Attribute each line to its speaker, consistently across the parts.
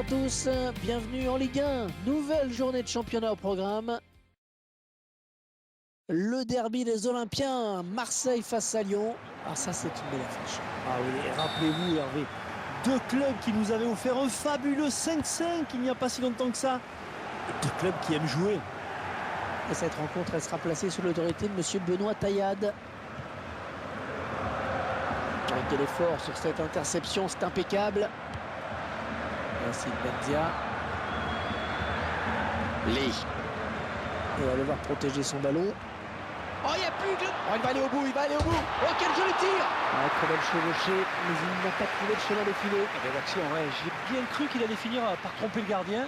Speaker 1: tous, bienvenue en Ligue 1, nouvelle journée de championnat au programme. Le derby des Olympiens, Marseille face à Lyon. Ah ça c'est une belle affiche.
Speaker 2: Ah oui, rappelez-vous Hervé, deux clubs qui nous avaient offert un fabuleux 5-5 il n'y a pas si longtemps que ça. Deux clubs qui aiment jouer.
Speaker 1: Et cette rencontre elle sera placée sous l'autorité de monsieur Benoît Taillade. Quel effort sur cette interception, c'est impeccable. Voici Benzia.
Speaker 3: Lee.
Speaker 1: Et elle va devoir protéger son ballon.
Speaker 3: Oh, il n'y a plus de...
Speaker 1: Oh, il va aller au bout, il va aller au bout.
Speaker 3: Oh, quel joli tir!
Speaker 1: Ah, très belle chevauchée, mais il n'a pas trouvé le chemin de filet.
Speaker 2: Belle action, ouais. J'ai bien cru qu'il allait finir par tromper le gardien.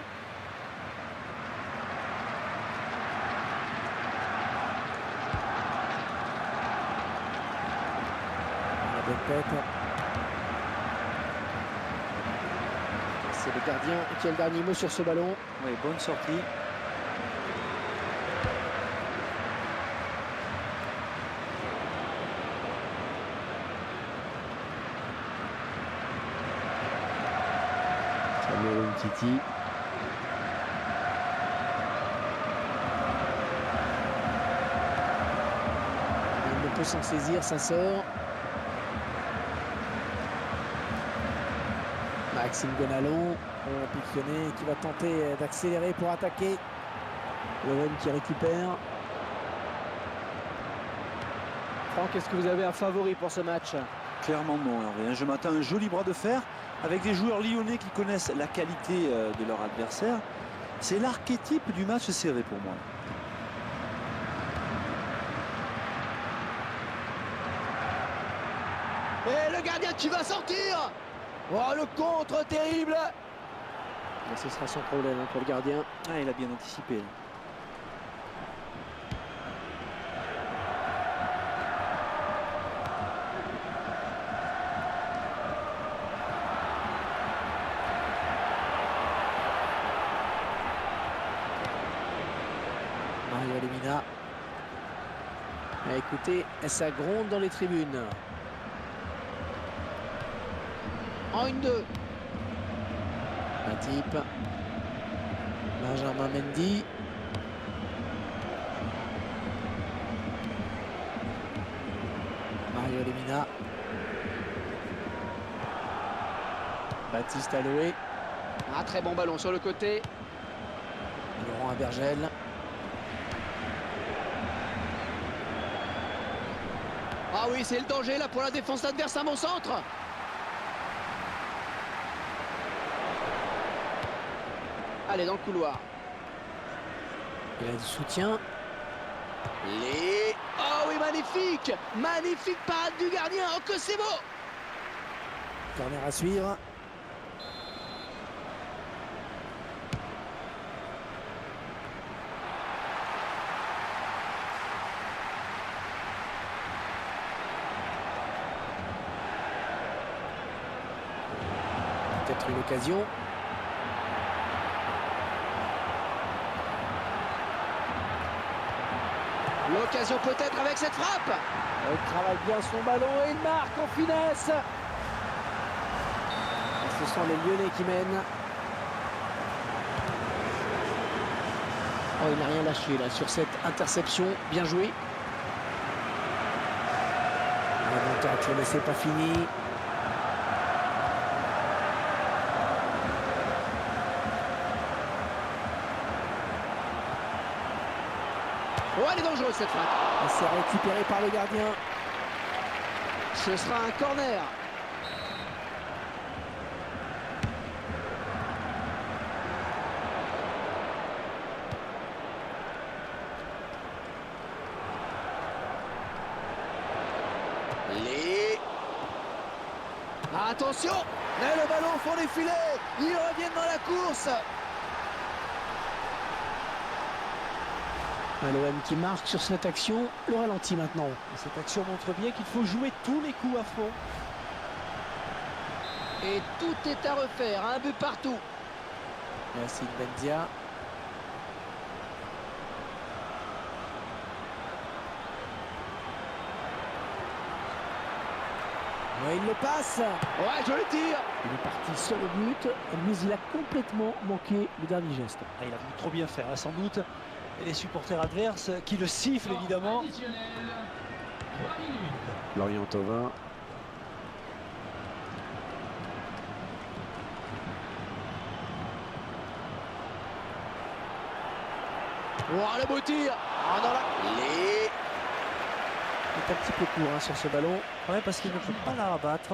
Speaker 1: La bonne tête. C'est le gardien qui a le dernier mot sur ce ballon.
Speaker 2: Oui, bonne sortie.
Speaker 1: Samuel Umtiti. Il ne peut s'en saisir, ça sort. Maxime Gonalon, piquionné, qui va tenter d'accélérer pour attaquer. Loren qui récupère. Franck, est-ce que vous avez un favori pour ce match?
Speaker 2: Clairement non, Hervé. Je m'attends à un joli bras de fer avec des joueurs lyonnais qui connaissent la qualité de leur adversaire. C'est l'archétype du match serré pour moi.
Speaker 3: Et le gardien qui va sortir! Oh, le contre terrible!
Speaker 1: Et ce sera sans problème pour le gardien.
Speaker 2: Ah, il a bien anticipé. Là.
Speaker 1: Mario Lemina. Écoutez, ça gronde dans les tribunes.
Speaker 3: En 1-2.
Speaker 1: Matip. Benjamin Mendy. Mario Lemina. Baptiste Aloé.
Speaker 3: Un très bon ballon sur le côté.
Speaker 1: Laurent Abergel.
Speaker 3: Ah oui, c'est le danger là pour la défense adverse à mon centre. Allez, dans le couloir.
Speaker 1: Il a du soutien.
Speaker 3: Les... Oh oui, magnifique! Magnifique parade du gardien. Oh, que c'est beau!
Speaker 1: Corner à suivre. Peut-être une occasion.
Speaker 3: L'occasion peut-être avec cette frappe.
Speaker 1: Il travaille bien son ballon et il marque en finesse. Et ce sont les Lyonnais qui mènent. Oh, il n'a rien lâché là sur cette interception. Bien joué. L'avantage, mais c'est pas fini.
Speaker 3: Oh, elle est dangereuse cette frappe.
Speaker 1: Et c'est récupéré par le gardien.
Speaker 3: Ce sera un corner. Les... Attention! Mais le ballon au fond des filets. Ils reviennent dans la course.
Speaker 1: L'OM qui marque sur cette action, le ralenti maintenant.
Speaker 2: Cette action montre bien qu'il faut jouer tous les coups à fond.
Speaker 3: Et tout est à refaire, un but partout.
Speaker 1: Yacine Benzia. Ouais, il le passe.
Speaker 3: Ouais, joli tir.
Speaker 1: Il est parti sur le but, mais il a complètement manqué le dernier geste.
Speaker 2: Ah, il a voulu trop bien faire, hein, sans doute. Et les supporters adverses qui le sifflent, évidemment.
Speaker 1: Lorient-Thauvin.
Speaker 3: Oh, le beau tir. Ah, dans la... Les...
Speaker 1: Il est un petit peu court hein, sur ce ballon.
Speaker 2: Ouais, parce qu'il ne peut pas la rabattre.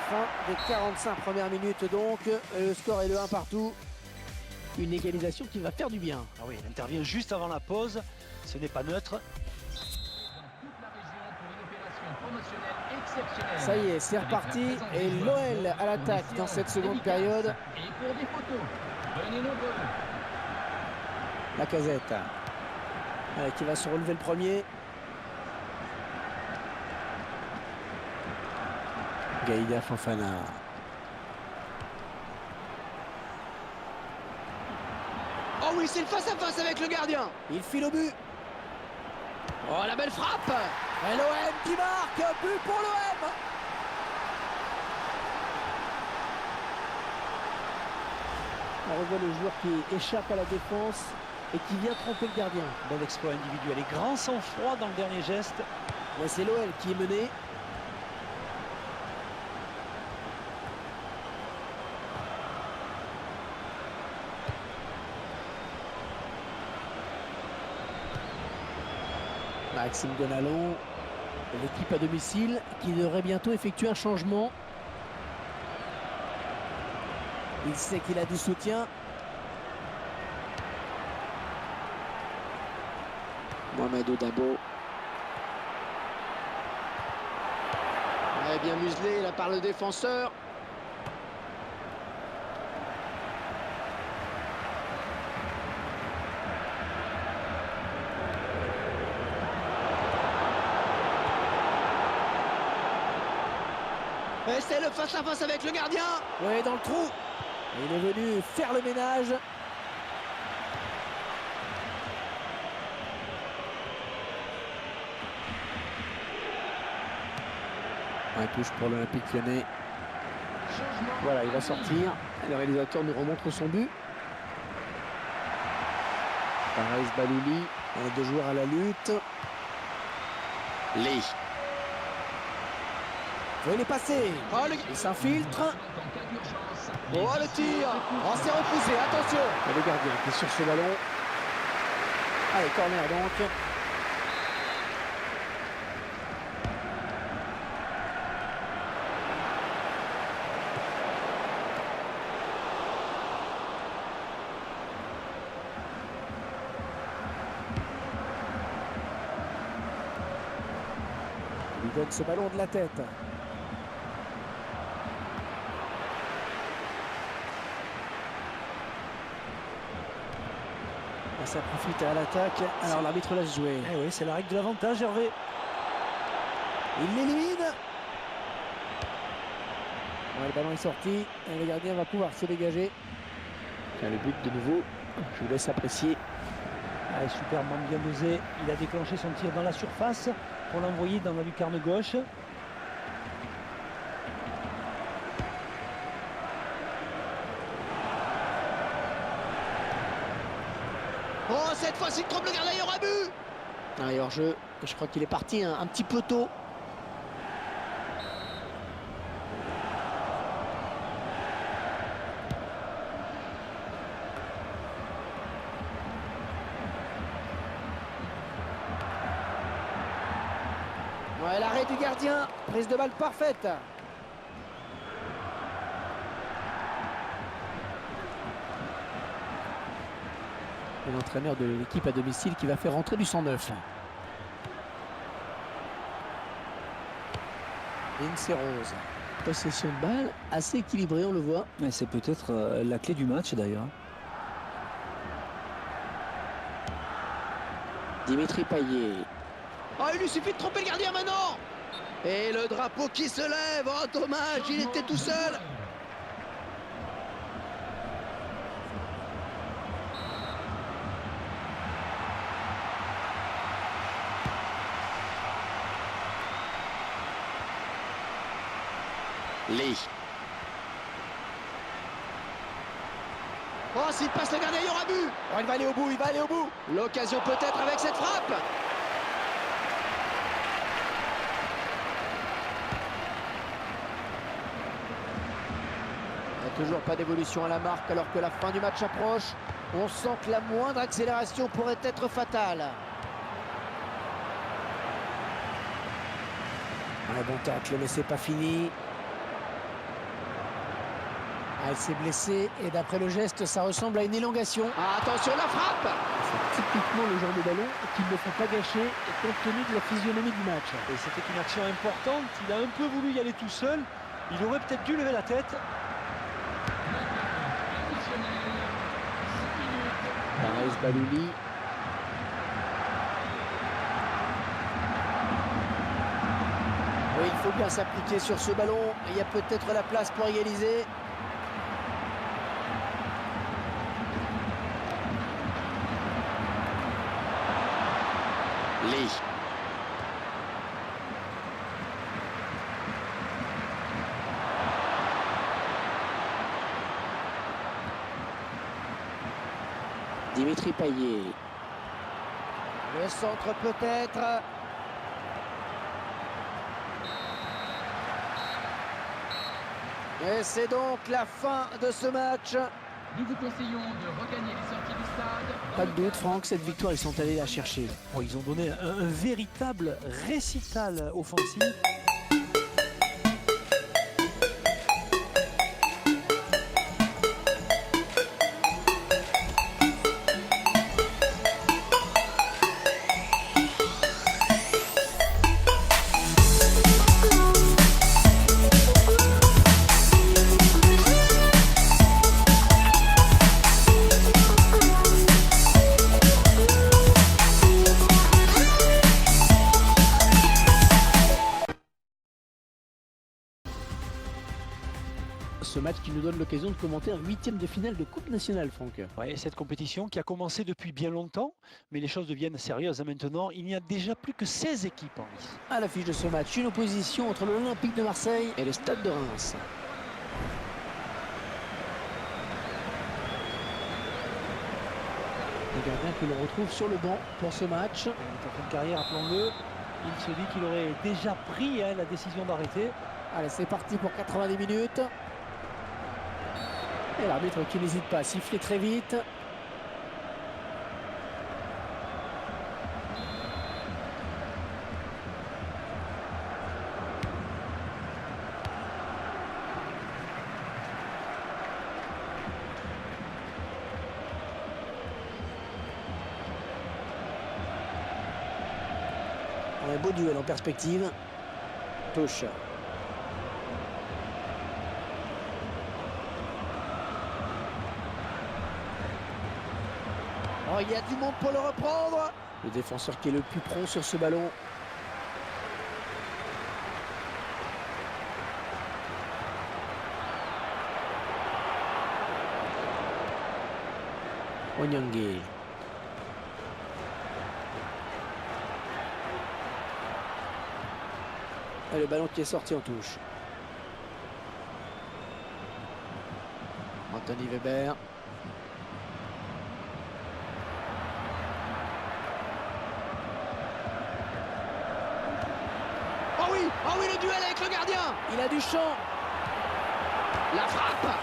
Speaker 1: Fin des 45 premières minutes donc. Le score est de 1 partout. Une égalisation qui va faire du bien.
Speaker 2: Ah oui, il intervient juste avant la pause. Ce n'est pas neutre.
Speaker 1: Ça y est, c'est reparti. Et l'OL à l'attaque dans cette seconde période. Lacazette. Qui va se relever le premier. Gaïda Fofana.
Speaker 3: Oh oui, c'est le face-à-face avec le gardien.
Speaker 1: Il file au but.
Speaker 3: Oh, la belle frappe.
Speaker 1: Et l'OM qui marque. But pour l'OM. On revoit le joueur qui échappe à la défense et qui vient tromper le gardien.
Speaker 2: Bel exploit individuel et grand sang-froid dans le dernier geste.
Speaker 1: Mais c'est l'OL qui est mené. Maxime Gonalon, l'équipe à domicile qui devrait bientôt effectuer un changement. Il sait qu'il a du soutien. Mohamed Odabo.
Speaker 3: Ouais, bien muselé là par le défenseur. Et c'est le face-à-face avec le gardien.
Speaker 1: Ouais, dans le trou. Il est venu faire le ménage. Un touche pour l'Olympique Lyonnais. Voilà, il va sortir. Le réalisateur nous remontre son but. Pareil, Balouli. On a deux joueurs à la lutte.
Speaker 3: Lee.
Speaker 1: Il est passé.
Speaker 3: Oh,
Speaker 1: Il s'infiltre.
Speaker 3: oh, le tir.
Speaker 1: Oh, c'est repoussé, attention. Et le gardien qui est sur ce ballon. Allez, corner donc. Il donne ce ballon de la tête. Ça profite à l'attaque. Alors l'arbitre laisse jouer.
Speaker 2: Eh oui, c'est la règle de l'avantage, Hervé.
Speaker 1: Il l'élimine. Ouais, le ballon est sorti. Et le gardien va pouvoir se dégager. Tiens, le but de nouveau. Je vous laisse apprécier.
Speaker 2: Allez, superbement bien dosé. Il a déclenché son tir dans la surface pour l'envoyer dans la lucarne gauche.
Speaker 3: Oh, cette fois-ci, il trompe le gardien, il y aura but.
Speaker 1: Allez, hors-jeu. Je crois qu'il est parti un petit peu tôt. Ouais, l'arrêt du gardien. Prise de balle parfaite. Et l'entraîneur de l'équipe à domicile qui va faire rentrer du 109. Vince Rose. Possession de balle assez équilibrée, on le voit.
Speaker 2: C'est peut-être la clé du match d'ailleurs.
Speaker 1: Dimitri Payet.
Speaker 3: Oh, il lui suffit de tromper le gardien maintenant. Et le drapeau qui se lève. Oh, dommage, il était tout seul. Lee. Oh, s'il passe le gardien, il y aura but. Oh, il va aller au bout, il va aller au bout. L'occasion peut-être avec cette frappe. Il n'y a toujours pas d'évolution à la marque alors que la fin du match approche. On sent que la moindre accélération pourrait être fatale.
Speaker 1: Un bon tacle, mais c'est pas fini. Ah, elle s'est blessée et d'après le geste, ça ressemble à une élongation.
Speaker 3: Ah, attention, la frappe.
Speaker 1: C'est typiquement le genre de ballon qu'il ne faut pas gâcher compte tenu de la physionomie du match.
Speaker 2: Et c'était une action importante. Il a un peu voulu y aller tout seul. Il aurait peut-être dû lever la tête.
Speaker 3: Fares Balouli. Oui, il faut bien s'appliquer sur ce ballon. Il y a peut-être la place pour égaliser. Lee. Dimitri Payet. Le centre peut-être. Et c'est donc la fin de ce match.
Speaker 4: Nous vous conseillons de regagner les sorties du stade.
Speaker 1: Pas de doute, Franck, cette victoire, ils sont allés la chercher.
Speaker 2: Oh, ils ont donné un véritable récital offensif.
Speaker 1: Ce match qui nous donne l'occasion de commenter un 8e de finale de Coupe nationale, Franck.
Speaker 2: Ouais, cette compétition qui a commencé depuis bien longtemps, mais les choses deviennent sérieuses maintenant. Il n'y a déjà plus que 16 équipes en lice.
Speaker 1: À l'affiche de ce match, une opposition entre l'Olympique de Marseille et le Stade de Reims. Le gardien que l'on retrouve sur le banc pour ce match.
Speaker 2: Il est en fin de carrière, appelons-le. Il se dit qu'il aurait déjà pris la décision d'arrêter.
Speaker 1: Allez, c'est parti pour 90 minutes. Et l'arbitre qui n'hésite pas à siffler très vite. Un beau duel en perspective. Touche.
Speaker 3: Oh, il y a du monde pour le reprendre.
Speaker 1: Le défenseur qui est le plus prompt sur ce ballon. Onyangue. Et le ballon qui est sorti en touche. Anthony Weber.
Speaker 3: Oh oui, le duel avec le gardien.
Speaker 1: Il a du champ.
Speaker 3: La frappe.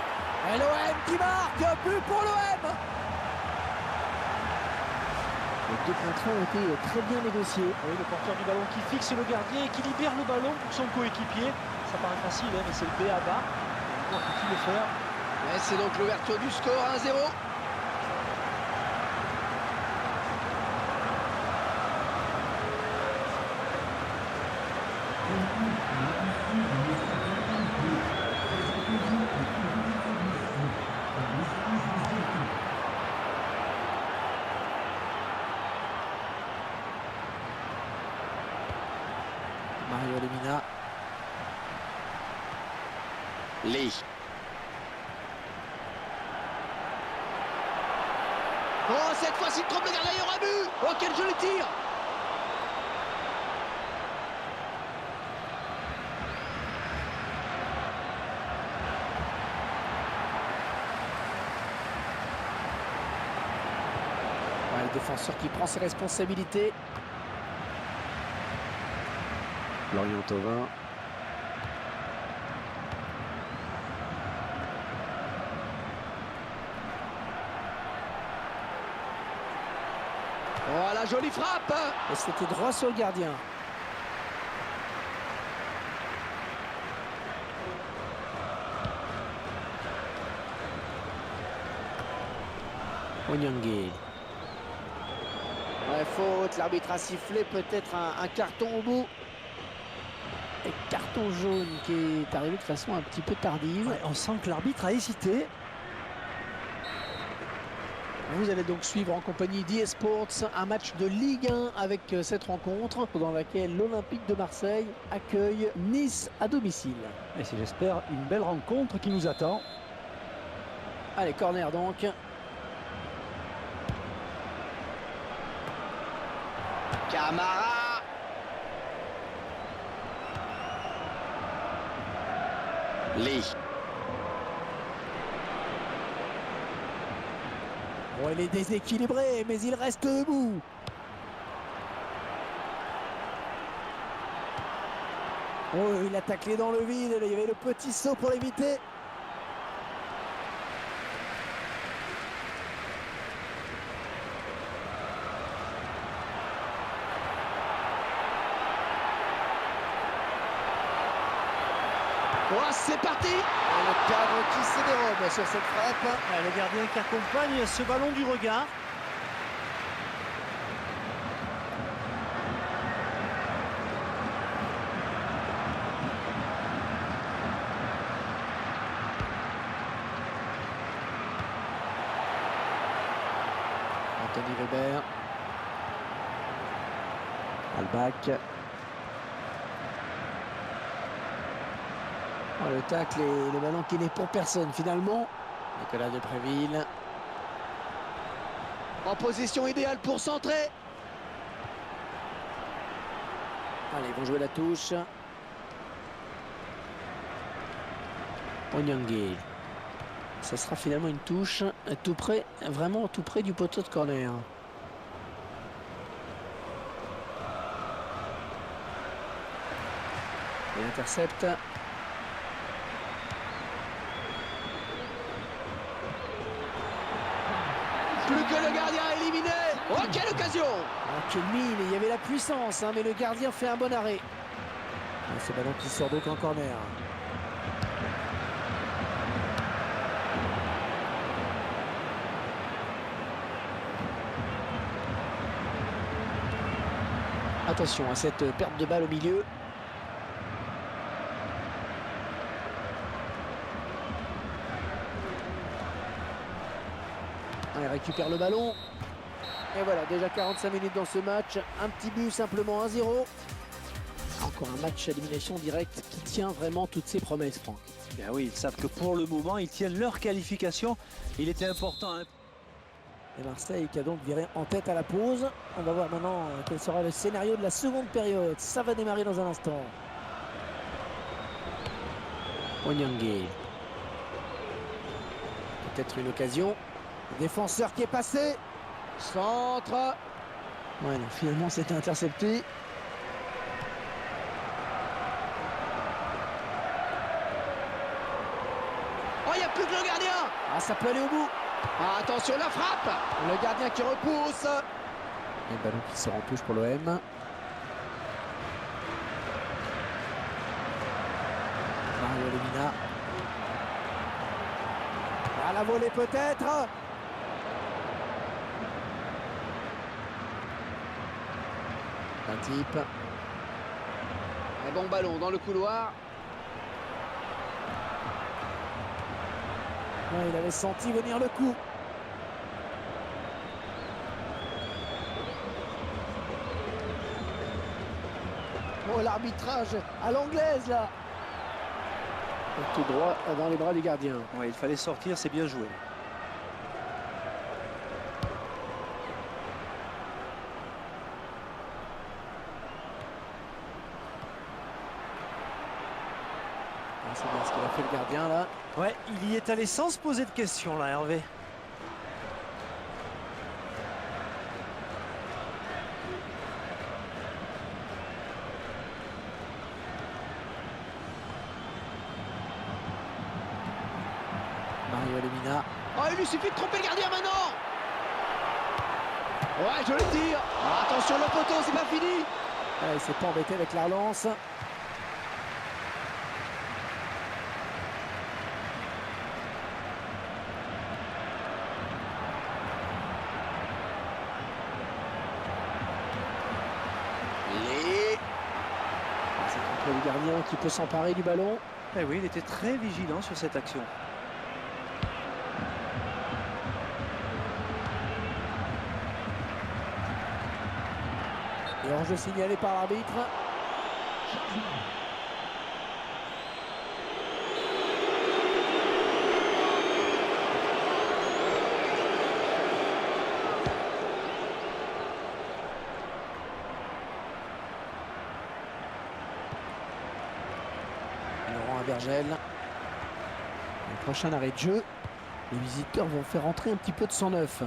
Speaker 1: Et l'OM qui marque. But pour l'OM. Les deux contrats ont été très bien négociés.
Speaker 2: Oui, le porteur du ballon qui fixe le gardien et qui libère le ballon pour son coéquipier. Ça paraît facile, hein, mais c'est le B.A.B.A. Encore faut-il le faire.
Speaker 3: Et c'est donc l'ouverture du score 1-0.
Speaker 1: Mario Lemina.
Speaker 3: Lee. Oh, cette fois-ci, il trompe le gardien, il y aura but. Oh, quel joli tir. Le défenseur qui prend ses responsabilités. Lorient Thauvin. Voilà, jolie frappe. Et c'était droit sur le gardien. Onyangé. Ouais, faute, l'arbitre a sifflé, peut-être un carton au bout. Et carton jaune qui est arrivé de façon un petit peu tardive.
Speaker 1: Ouais, on sent que l'arbitre a hésité.
Speaker 3: Vous allez donc suivre en compagnie d'eSports un match de Ligue 1 avec cette rencontre dans laquelle l'Olympique de Marseille accueille Nice à domicile.
Speaker 1: Et c'est, j'espère, une belle rencontre qui nous attend.
Speaker 3: Allez, corner donc. Camara. Lee.
Speaker 1: Bon, il est déséquilibré, mais il reste debout. Oh, il a taclé dans le vide. Il y avait le petit saut pour l'éviter.
Speaker 3: Oh, c'est parti. Et le cadre qui se dérobe sur cette frappe.
Speaker 1: Le gardien qui accompagne ce ballon du regard.
Speaker 3: Anthony Weber. Albac. Oh, le tacle et le ballon qui n'est pour personne finalement. Nicolas Depréville. En position idéale pour centrer. Allez, ils vont jouer la touche. Onyangé. Ça sera finalement une touche tout près, vraiment tout près du poteau de corner. Il intercepte. Plus que le gardien éliminé. Oh, quelle occasion!
Speaker 1: Ah, quelle mine, il y avait la puissance, hein, mais le gardien fait un bon arrêt. Ah, ce ballon qui sort donc en corner.
Speaker 3: Attention à cette perte de balle au milieu. Il récupère le ballon. Et voilà, déjà 45 minutes dans ce match. Un petit but, simplement 1-0. Encore un match à élimination directe qui tient vraiment toutes ses promesses, Franck.
Speaker 2: Bien oui, ils savent que pour le moment, ils tiennent leur qualification. Il était important. Hein.
Speaker 1: Et Marseille qui a donc viré en tête à la pause. On va voir maintenant quel sera le scénario de la seconde période. Ça va démarrer dans un instant.
Speaker 3: Onyangé. Peut-être une occasion.
Speaker 1: Défenseur qui est passé.
Speaker 3: Centre. Ouais, non, finalement c'était intercepté. Oh, il n'y a plus que le gardien.
Speaker 1: Ah, ça peut aller au bout.
Speaker 3: Ah, attention, la frappe. Le gardien qui repousse. Et le ballon qui sort en touche pour l'OM.
Speaker 1: Mario Lemina. À la volée peut-être.
Speaker 3: Un type. Un bon ballon dans le couloir.
Speaker 1: Ouais, il avait senti venir le coup. Oh, l'arbitrage à l'anglaise là.
Speaker 3: Et tout droit dans les bras du gardien.
Speaker 2: Ouais, il fallait sortir, c'est bien joué.
Speaker 3: C'est bien ce qu'il a fait le gardien là.
Speaker 1: Ouais, il y est allé sans se poser de questions là, Hervé.
Speaker 3: Mario Lemina. Oh, il lui suffit de tromper le gardien maintenant. Ouais, je le tire. Ah, attention le poteau, c'est pas fini. Ah, il s'est pas embêté avec la relance. C'est contre le gardien qui peut s'emparer du ballon.
Speaker 2: Eh oui, il était très vigilant sur cette action.
Speaker 3: Et hors-jeu signalé par l'arbitre. Laurent Abergel. Le prochain arrêt de jeu. Les visiteurs vont faire entrer un petit peu de sang neuf.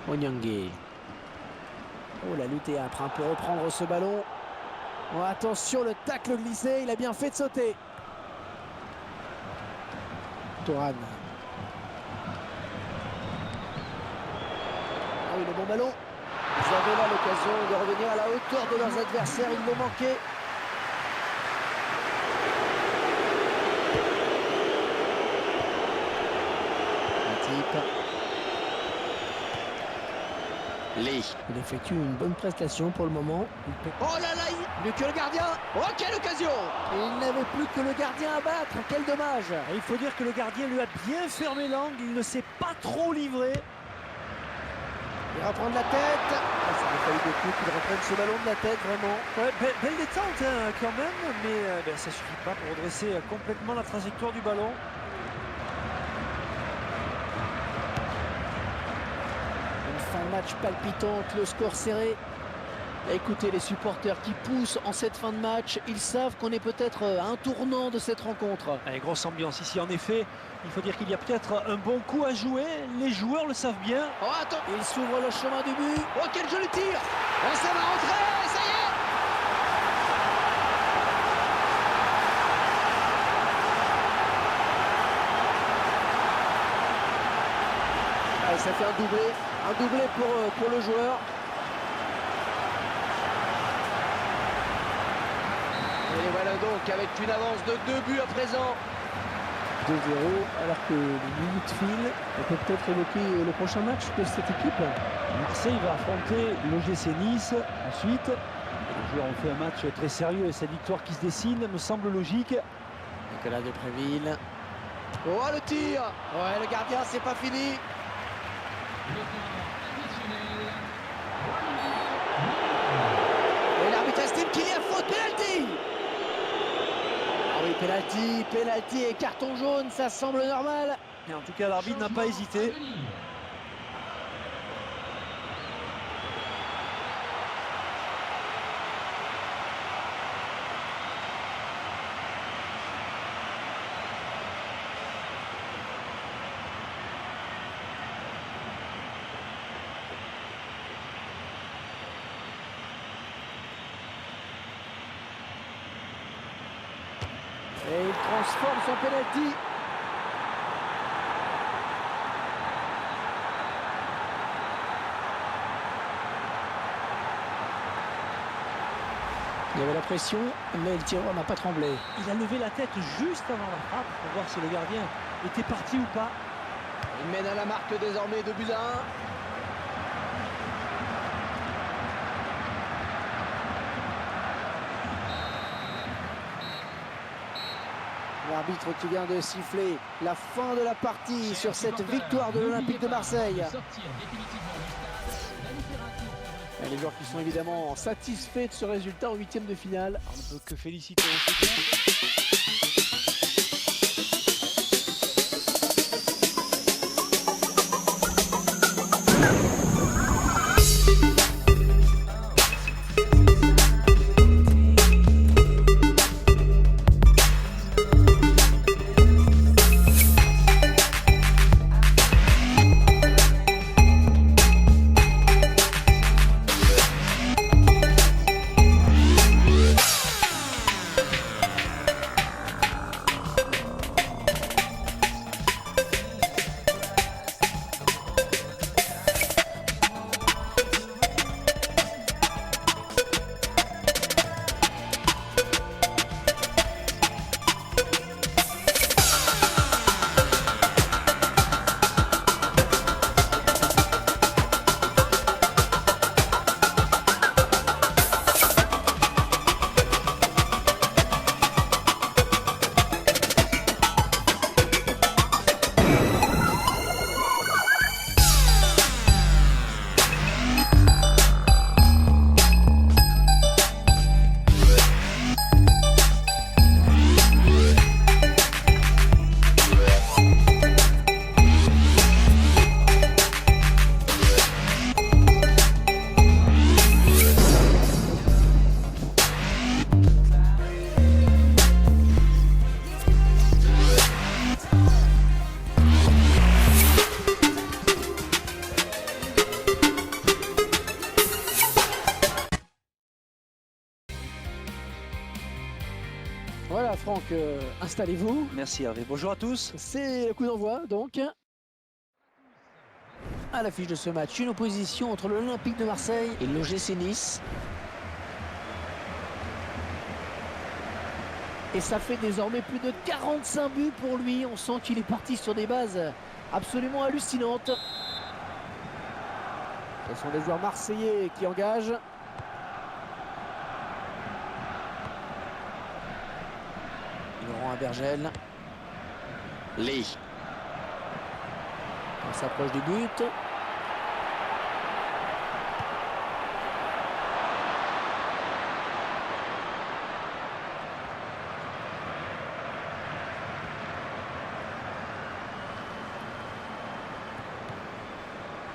Speaker 3: Onyangue. Oh, la lutte est âpre hein, pour reprendre ce ballon. Oh, attention, le tacle glissé, il a bien fait de sauter. Toran. Ah oui, le bon ballon. Ils avaient là l'occasion de revenir à la hauteur de leurs adversaires, ils l'ont manqué. Lee. Il effectue une bonne prestation pour le moment. Oh là là, plus que le gardien. Oh, quelle occasion. Il n'avait plus que le gardien à battre. Quel dommage.
Speaker 2: Et il faut dire que le gardien lui a bien fermé l'angle. Il ne s'est pas trop livré.
Speaker 3: Il va prendre la tête. Ah, ça a fallu beaucoup qu'il reprenne ce ballon de la tête, vraiment.
Speaker 2: Ouais, belle détente hein, quand même, mais ça suffit pas pour redresser complètement la trajectoire du ballon.
Speaker 3: Fin de match palpitante, le score serré. Écoutez les supporters qui poussent en cette fin de match. Ils savent qu'on est peut-être à un tournant de cette rencontre.
Speaker 2: Allez, grosse ambiance ici. En effet, il faut dire qu'il y a peut-être un bon coup à jouer. Les joueurs le savent bien.
Speaker 3: Oh, attends. Il s'ouvre le chemin du but. Oh, quel joli tir. Oh, ça va rentrer. Ça y est. Allez, ça fait un doublé pour le joueur. Et voilà donc avec une avance de 2 buts à présent. 2-0 alors que les minutes filent. On peut peut-être évoquer le prochain match de cette équipe.
Speaker 2: Marseille va affronter l'OGC Nice. Ensuite, les joueurs ont fait un match très sérieux et cette victoire qui se dessine me semble logique.
Speaker 3: Nicolas Depréville. Oh, le tir. Ouais, le gardien, c'est pas fini. Et l'arbitre estime qu'il y a faute, penalty. Ah oui, penalty et carton jaune, ça semble normal.
Speaker 2: Et en tout cas, l'arbitre n'a pas hésité.
Speaker 3: Et il transforme son penalty. Il y avait la pression, mais le tireur n'a pas tremblé.
Speaker 2: Il a levé la tête juste avant la frappe pour voir si le gardien était parti ou pas.
Speaker 3: Il mène à la marque désormais 2-1. L'arbitre qui vient de siffler la fin de la partie sur cette victoire de l'Olympique de Marseille. Et les joueurs qui sont évidemment satisfaits de ce résultat en 8e de finale.
Speaker 2: On ne peut que féliciter aussi bien.
Speaker 3: Voilà Franck, installez-vous.
Speaker 2: Merci Hervé. Bonjour à tous.
Speaker 3: C'est le coup d'envoi donc. À l'affiche de ce match, une opposition entre l'Olympique de Marseille et l'OGC Nice. Et ça fait désormais plus de 45 buts pour lui. On sent qu'il est parti sur des bases absolument hallucinantes. Ce sont des joueurs marseillais qui engagent. Laurent Abergel. Lee. On s'approche du but.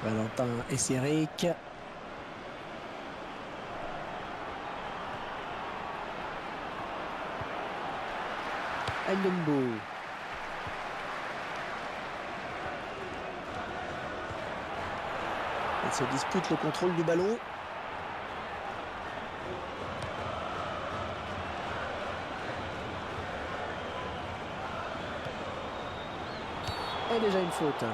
Speaker 3: Valentin Esseric. Ndombo. Il se dispute le contrôle du ballon. Et déjà une faute.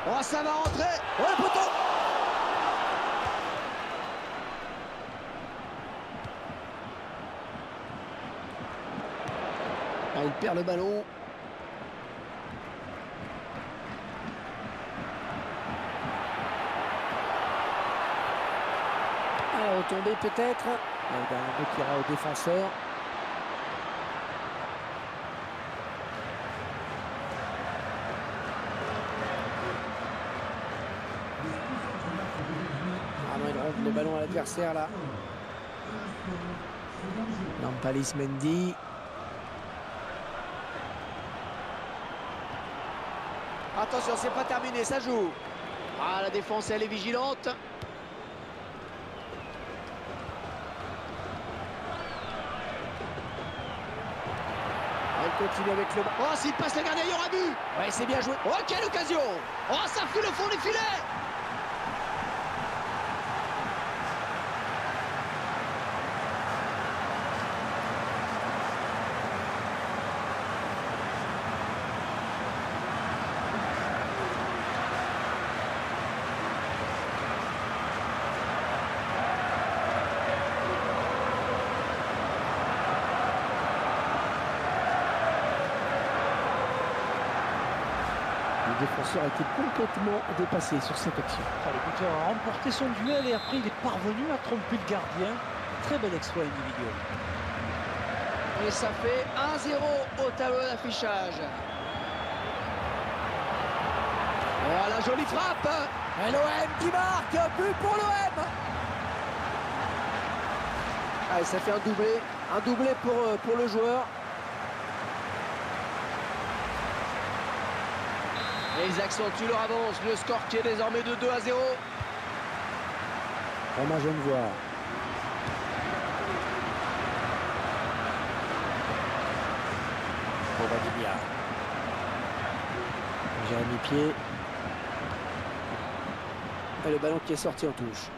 Speaker 3: Oh, ça va rentrer. Oh, le poteau. Ah, il perd le ballon. Ah, retombée peut-être. Il y a un but qui ira au défenseur. Le ballon à l'adversaire là. Nampalys Mendy. Attention, c'est pas terminé, ça joue. Ah, la défense, elle est vigilante. Elle continue avec le... Oh, s'il passe le gardien, il y aura but. Ouais, c'est bien joué. Oh, quelle occasion. Oh, ça file au fond des filets. Le défenseur a été complètement dépassé sur cette action.
Speaker 2: Le buteur a remporté son duel et après il est parvenu à tromper le gardien. Très bel exploit individuel.
Speaker 3: Et ça fait 1-0 au tableau d'affichage. Oh, la jolie frappe. Et l'OM qui marque, but pour l'OM. Ah, et ça fait un doublé pour le joueur. Et ils accentuent leur avance, le score qui est désormais de 2-0. Romain Genevois. Bobadilla. Jérémy Pied. Et le ballon qui est sorti en touche.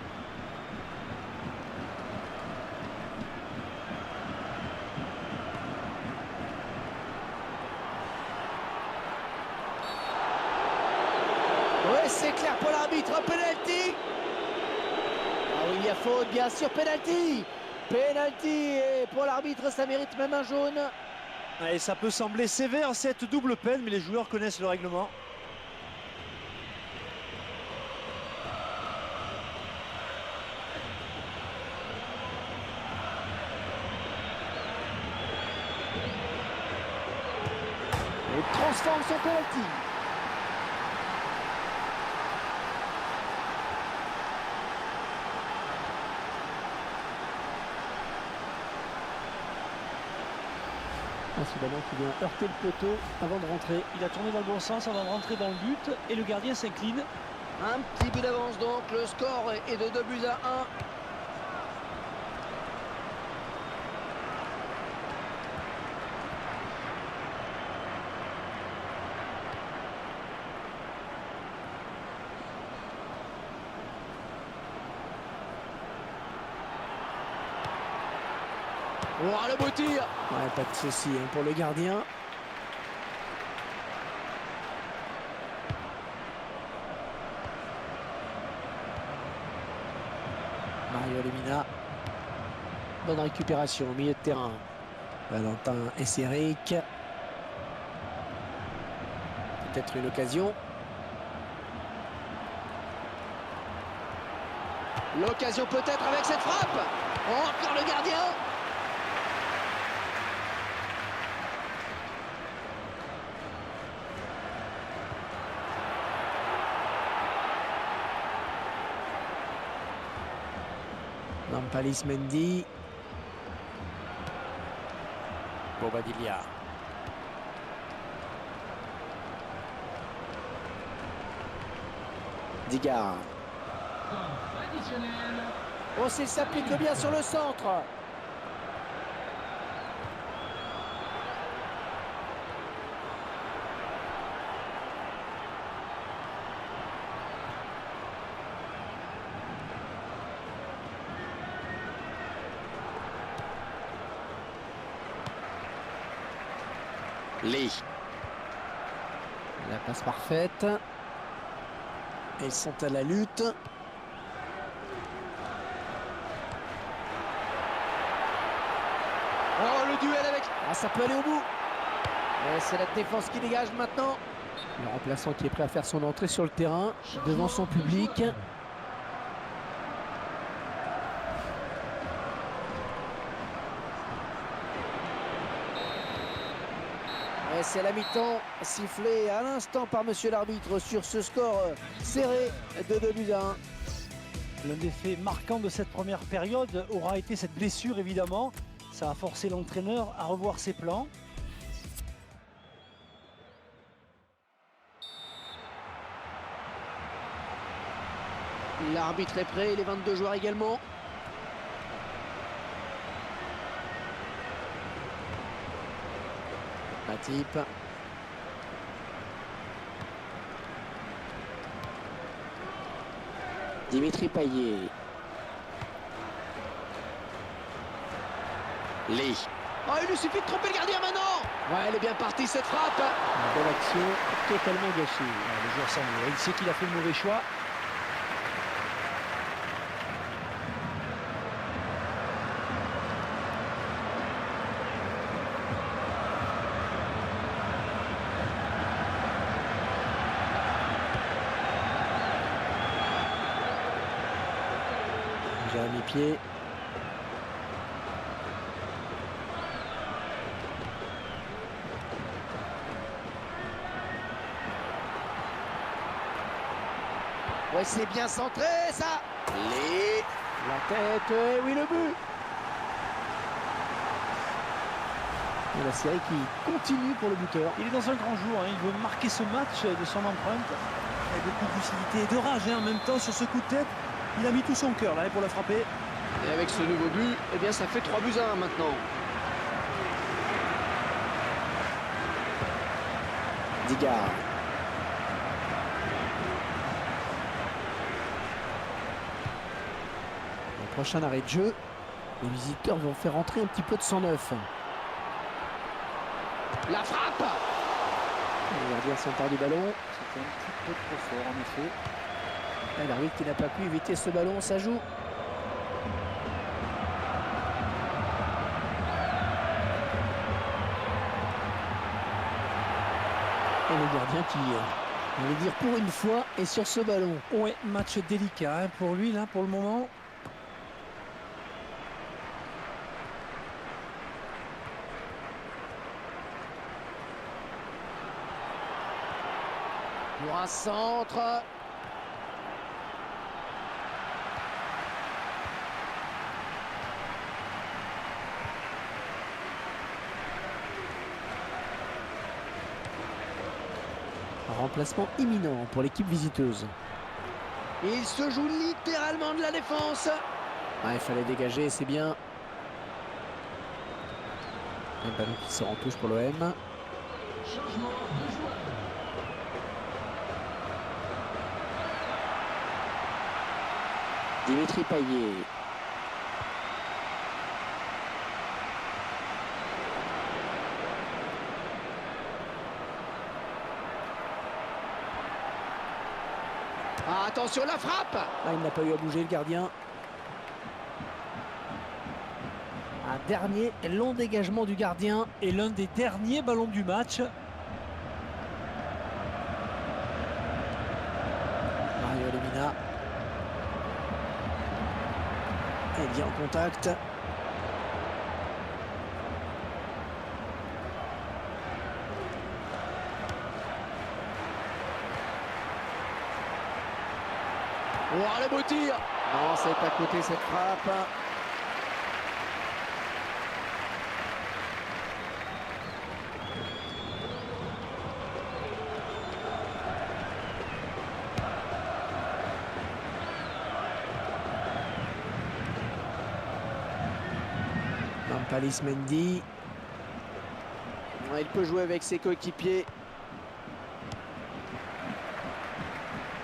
Speaker 3: Oui, c'est clair pour l'arbitre, penalty. Ah oui, il y a faute, bien sûr, penalty. Penalty, et pour l'arbitre, ça mérite même un jaune.
Speaker 2: Et ça peut sembler sévère cette double peine, mais les joueurs connaissent le règlement.
Speaker 3: Il transforme son penalty. Ce ballon qui vient heurter le poteau avant de rentrer.
Speaker 2: Il a tourné dans le bon sens avant de rentrer dans le but et le gardien s'incline.
Speaker 3: Un petit but d'avance donc, le score est de 2-1. Oh, le beau tir. Ouais, pas de souci hein, pour le gardien. Mario Lemina. Bonne récupération au milieu de terrain. Valentin Esseric. Peut-être une occasion. L'occasion peut-être avec cette frappe. Oh, encore le gardien. Nampalys Mendy. Bobadilla. Digard.
Speaker 4: Additionnel.
Speaker 3: Oh, s'il s'applique bien sur le centre. Lee. La passe parfaite. Ils sont à la lutte. Oh, le duel avec... Ah, ça peut aller au bout. C'est la défense qui dégage maintenant. Le remplaçant qui est prêt à faire son entrée sur le terrain devant son public. Et c'est la mi-temps sifflée à l'instant par monsieur l'arbitre sur ce score serré de 2-1.
Speaker 5: L'un des faits marquants de cette première période aura été cette blessure évidemment. Ça a forcé l'entraîneur à revoir ses plans.
Speaker 3: L'arbitre est prêt, les 22 joueurs également. Matip. Dimitri Payet. Lee. Oh, il lui suffit de tromper le gardien maintenant. Ouais, elle est bien partie cette frappe.
Speaker 5: Une belle action, totalement gâchée. Le joueur s'en va. Il sait qu'il a fait le mauvais choix.
Speaker 3: Jérémy Pied. Ouais, c'est bien centré, ça. La tête, oui, le but. Et la série qui continue pour le buteur.
Speaker 5: Il est dans un grand jour, hein. Il veut marquer ce match de son empreinte. Avec beaucoup de lucidité et de rage hein, en même temps sur ce coup de tête. Il a mis tout son cœur là pour la frapper.
Speaker 3: Et avec ce nouveau but, eh bien, ça fait 3-1 maintenant. Digard. Le prochain arrêt de jeu, les visiteurs vont faire entrer un petit peu de sang neuf. La frappe. Les gardiens s'emparent du ballon.
Speaker 2: C'était un petit peu trop fort en effet.
Speaker 3: Et l'arbitre qui n'a pas pu éviter ce ballon, ça joue. Et le gardien qui, on va dire pour une fois, est sur ce ballon.
Speaker 5: Ouais, match délicat hein, pour lui là pour le moment.
Speaker 3: Pour un centre. Remplacement imminent pour l'équipe visiteuse. Il se joue littéralement de la défense. Ah, il fallait dégager, c'est bien. Un ballon qui sort en touche pour l'OM.
Speaker 4: Changement de joueur.
Speaker 3: Dimitri Payet. Attention la frappe. Ah, il n'a pas eu à bouger le gardien. Un dernier long dégagement du gardien.
Speaker 5: Et l'un des derniers ballons du match.
Speaker 3: Mario Lemina. Et bien en contact. Oh, le beau tir. Non, c'est à côté cette frappe. Nampalys Mendy. Il peut jouer avec ses coéquipiers.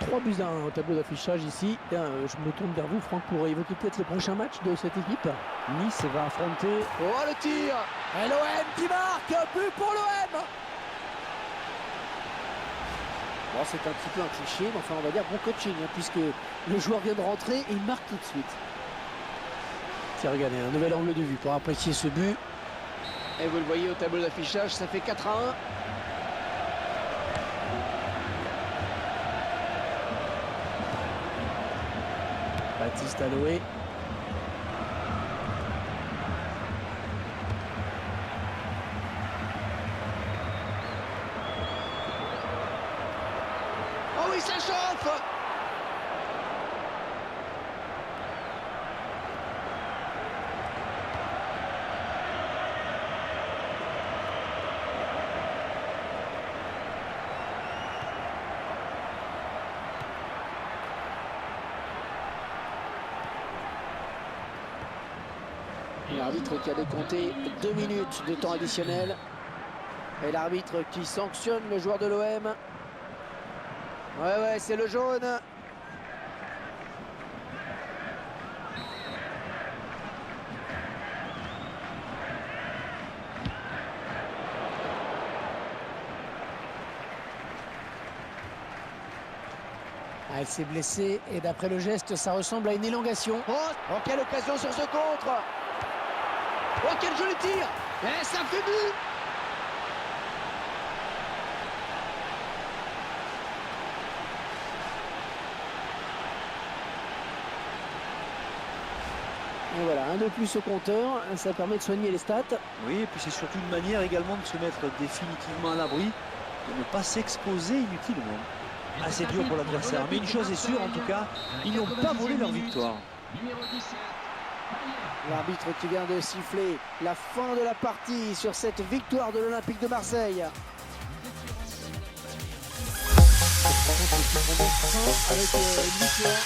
Speaker 3: 3 buts à 1 au tableau d'affichage ici. Je me tourne vers vous, Franck, pour évoquer peut-être le prochain match de cette équipe.
Speaker 5: Nice va affronter.
Speaker 3: Oh, le tir. Et l'OM qui marque. But pour l'OM. Bon, c'est un petit peu un cliché, mais enfin on va dire bon coaching, hein, puisque le joueur vient de rentrer et il marque tout de suite. Tiens, regardez, un nouvel angle de vue pour apprécier ce but. Et vous le voyez au tableau d'affichage, ça fait 4-1. Baptiste Aloé. Oh oui, ça chauffe. L'arbitre qui a décompté 2 minutes de temps additionnel. Et l'arbitre qui sanctionne le joueur de l'OM. Ouais, c'est le jaune. Elle s'est blessée et d'après le geste, ça ressemble à une élongation. Oh, quelle occasion sur ce contre! Oh, quel joli tir! Et ça fait but! Et voilà, un de plus au compteur, ça permet de soigner les stats.
Speaker 2: Oui, et puis c'est surtout une manière également de se mettre définitivement à l'abri, de ne pas s'exposer inutilement. Ah, c'est dur pour l'adversaire, mais une chose est sûre en tout cas, ils n'ont pas volé leur victoire.
Speaker 4: Numéro 17.
Speaker 3: L'arbitre qui vient de siffler la fin de la partie sur cette victoire de l'Olympique de Marseille. Avec une victoire.